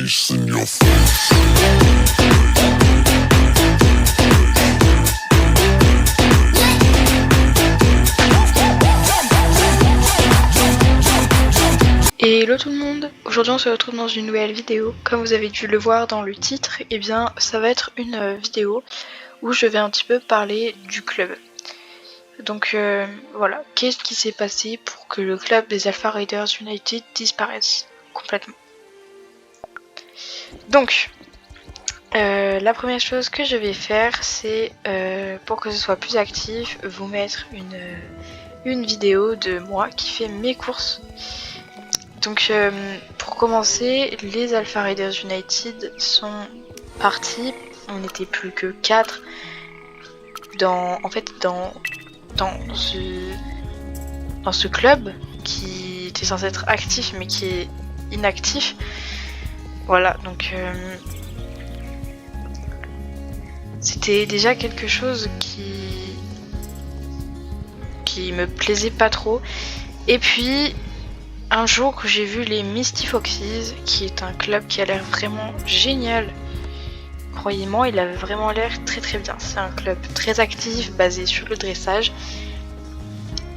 face in your face. Hello tout le monde, aujourd'hui on se retrouve dans une nouvelle vidéo. Comme vous avez dû le voir dans le titre, eh bien ça va être une vidéo où je vais un petit peu parler du club. Donc voilà, qu'est-ce qui s'est passé pour que le club des Alpha Raiders United disparaisse complètement. Donc la première chose que je vais faire, c'est pour que ce soit plus actif, vous mettre une vidéo de moi qui fait mes courses. Donc pour commencer, les Alpha Raiders United sont partis, on n'était plus que 4 dans ce club qui était censé être actif mais qui est inactif. Voilà, donc c'était déjà quelque chose qui me plaisait pas trop. Et puis un jour que j'ai vu les Misty Foxes, qui est un club qui a l'air vraiment génial. Croyez-moi, il avait vraiment l'air très très bien. C'est un club très actif, basé sur le dressage.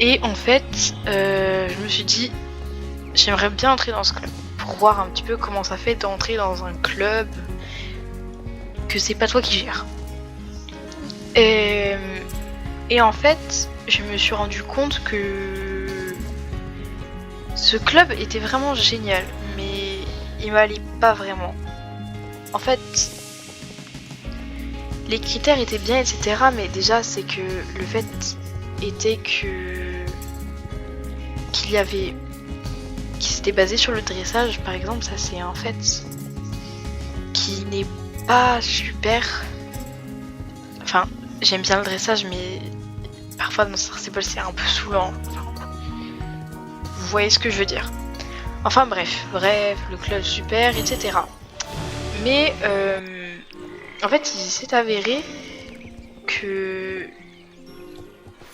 Et en fait, je me suis dit, j'aimerais bien entrer dans ce club. Pour voir un petit peu comment ça fait d'entrer dans un club que c'est pas toi qui gères. Et en fait, je me suis rendu compte que ce club était vraiment génial, mais il m'allait pas vraiment. En fait, les critères étaient bien, etc. Mais déjà, c'est que le fait était qu'il s'était basé sur le dressage, par exemple. Ça, c'est un fait qui n'est pas super. Enfin, j'aime bien le dressage, mais parfois dans Star Ball, c'est un peu saoulant. Vous voyez ce que je veux dire. Enfin bref, le club super, etc. Mais en fait, il s'est avéré que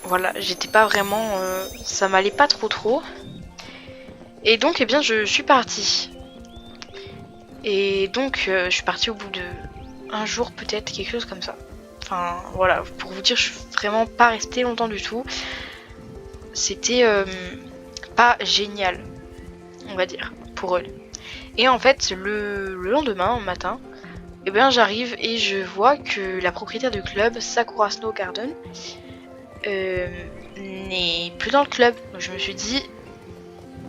voilà, j'étais pas vraiment, ça m'allait pas trop. Et donc, eh bien, je suis partie. Et donc, je suis partie au bout de un jour peut-être, quelque chose comme ça. Enfin voilà, pour vous dire, je suis vraiment pas restée longtemps du tout. C'était pas génial, on va dire, pour eux. Et en fait, le lendemain matin, eh bien, j'arrive et je vois que la propriétaire du club, Sakura Snow Garden, n'est plus dans le club. Donc je me suis dit,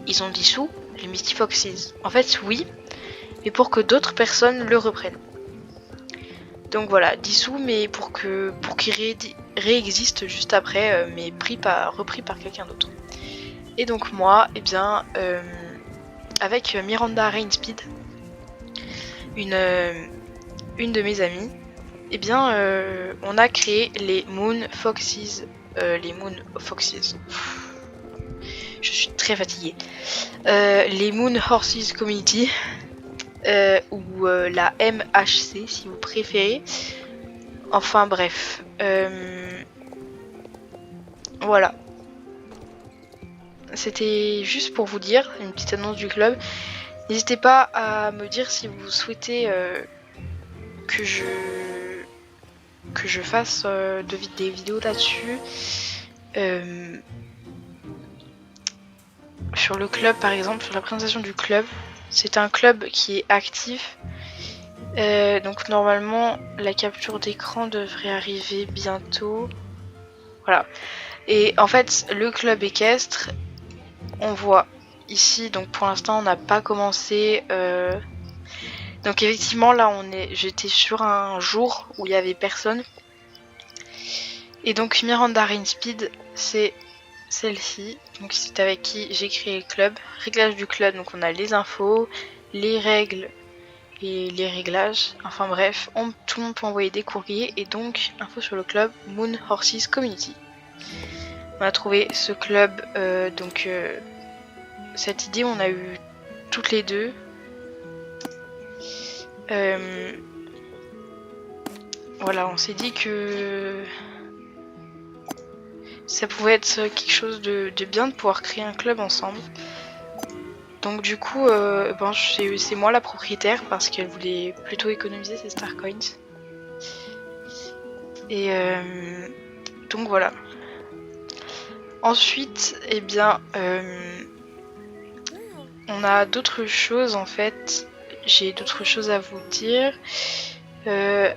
ils ont dissous les Misty Foxes. En fait, oui, mais pour que d'autres personnes le reprennent. Donc voilà, dissous, mais pour qu'il réexiste juste après, mais repris par quelqu'un d'autre. Et donc moi, eh bien, avec Miranda Rainspeed, une de mes amies, eh bien, on a créé les Moon Foxes. Je suis très fatiguée. Les Moon Horses Community, ou la MHC si vous préférez. Enfin bref. Voilà. C'était juste pour vous dire, une petite annonce du club. N'hésitez pas à me dire si vous souhaitez que je fasse des vidéos là-dessus. Sur le club par exemple, sur la présentation du club. C'est un club qui est actif. Donc normalement la capture d'écran devrait arriver bientôt. Voilà. Et en fait le club équestre, on voit ici, donc pour l'instant on n'a pas commencé. Donc effectivement là j'étais sur un jour où il n'y avait personne. Et donc Miranda Rainspeed, c'est celle-ci. Donc c'est avec qui j'ai créé le club. Réglage du club, donc on a les infos, les règles et les réglages. Enfin bref, tout le monde peut envoyer des courriers. Et donc info sur le club Moon Horses Community. On a trouvé ce club, cette idée on a eu toutes les deux. Voilà, on s'est dit que ça pouvait être quelque chose de bien de pouvoir créer un club ensemble. Donc du coup, c'est moi la propriétaire parce qu'elle voulait plutôt économiser ses Star Coins. Et donc voilà. Ensuite, eh bien, on a d'autres choses en fait. J'ai d'autres choses à vous dire.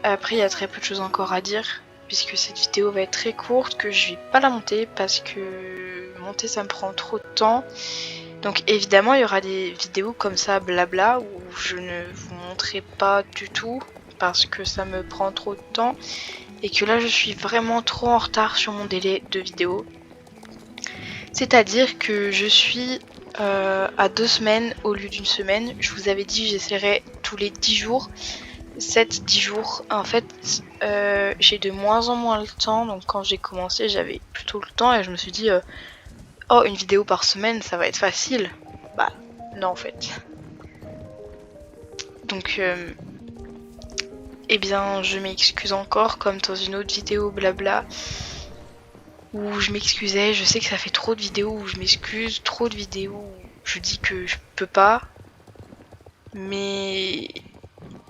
Après, il y a très peu de choses encore à dire puisque cette vidéo va être très courte, que je vais pas la monter parce que monter ça me prend trop de temps. Donc évidemment il y aura des vidéos comme ça blabla où je ne vous montrerai pas du tout parce que ça me prend trop de temps et que là je suis vraiment trop en retard sur mon délai de vidéo. C'est-à-dire que je suis à 2 semaines au lieu d'une semaine. Je vous avais dit j'essaierai tous les 10 jours. 7-10 jours. En fait, j'ai de moins en moins le temps. Donc quand j'ai commencé, j'avais plutôt le temps et je me suis dit oh, une vidéo par semaine, ça va être facile. Bah non en fait. Donc eh bien je m'excuse encore comme dans une autre vidéo blabla où je m'excusais. Je sais que ça fait trop de vidéos où je m'excuse, trop de vidéos où je dis que je peux pas. Mais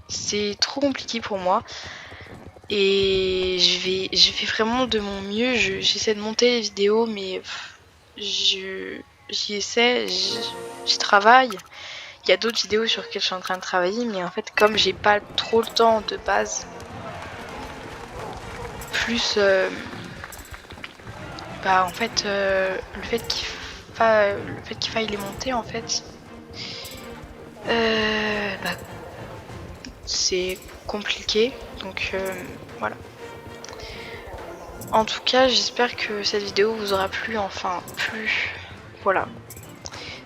c'est trop compliqué pour moi. Et je fais vraiment de mon mieux. J'essaie de monter les vidéos, mais j'y essaie, j'y travaille. Il y a d'autres vidéos sur lesquelles je suis en train de travailler, mais en fait, comme j'ai pas trop le temps de base, plus en fait, le fait qu'il faille les monter, en fait, c'est compliqué. Donc voilà. En tout cas, j'espère que cette vidéo vous aura plu, enfin plu. Voilà.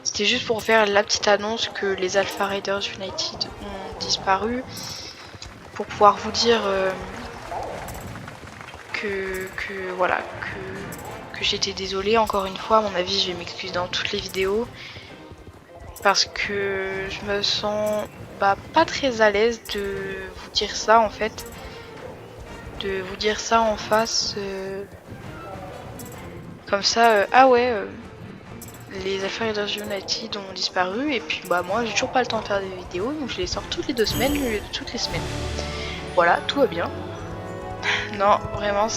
C'était juste pour faire la petite annonce que les Alpha Raiders United ont disparu. Pour pouvoir vous dire que j'étais désolée. Encore une fois, à mon avis, je vais m'excuser dans toutes les vidéos. Parce que je me sens pas très à l'aise de vous dire ça en fait. De vous dire ça en face. Comme ça, ah ouais, les Alpha Raiders United ont disparu. Et puis bah moi j'ai toujours pas le temps de faire des vidéos. Donc je les sors toutes les 2 semaines au lieu de toutes les semaines. Voilà, tout va bien. Non, vraiment,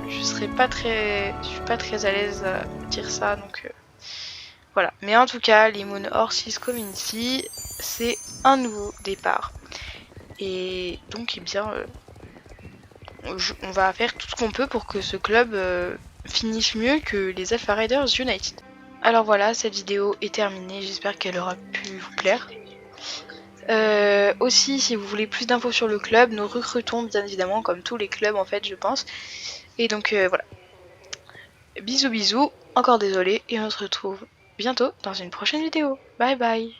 je suis pas très à l'aise à dire ça, donc voilà. Mais en tout cas, les Moon Horses Community, c'est un nouveau départ. Et donc, eh bien, on va faire tout ce qu'on peut pour que ce club finisse mieux que les Alpha Raiders United. Alors voilà, cette vidéo est terminée. J'espère qu'elle aura pu vous plaire. Aussi, si vous voulez plus d'infos sur le club, nous recrutons bien évidemment, comme tous les clubs en fait, je pense. Et donc voilà. Bisous bisous, encore désolé, et on se retrouve bientôt dans une prochaine vidéo. Bye bye.